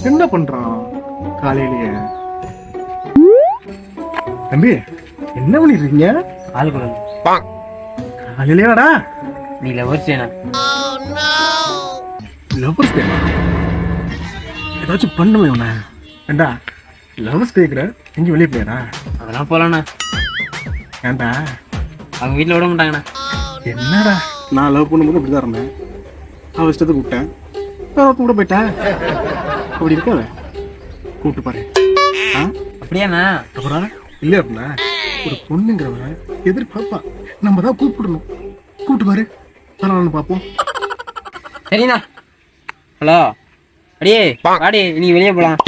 என்ன பண்றான் காலையிலேயே? தம்பி என்ன பண்ணிட்டு இருக்கீங்க? ஆளுக்குள்ள காலையிலேயாடா? நீ லவர்ஸ் வேணா லவர்ஸ் டேவா? ஏதாச்சும் பண்ணுமே உன்னை. ஏண்டா லவர்ஸ் டேக்குற எங்கேயும் வெளியே போயிடா? அதெல்லாம் போலாண்ணா. ஏண்டா அவங்க வீட்டில் விட மாட்டாங்கண்ணா. என்னடா நான் லவ் பண்ணும்போது இப்படிதான் இருந்தேன். அவன் இஷ்டத்துக்கு கூப்பிட்டேன், கூட போயிட்டேன். அப்படி இருக்காத, கூப்பிட்டு பாரு. அப்படியாண்ணா? அப்புறம் இல்லையா அப்படின்னா ஒரு பொண்ணுங்கிறவன் எதிர்பார்ப்பா, நம்ம தான் கூப்பிடணும். கூப்பிட்டு பாரு, பரவாயில்ல பார்ப்போம். சரிண்ணா. ஹலோ அடியே வாடி, நீ வெளியே போகலாம்.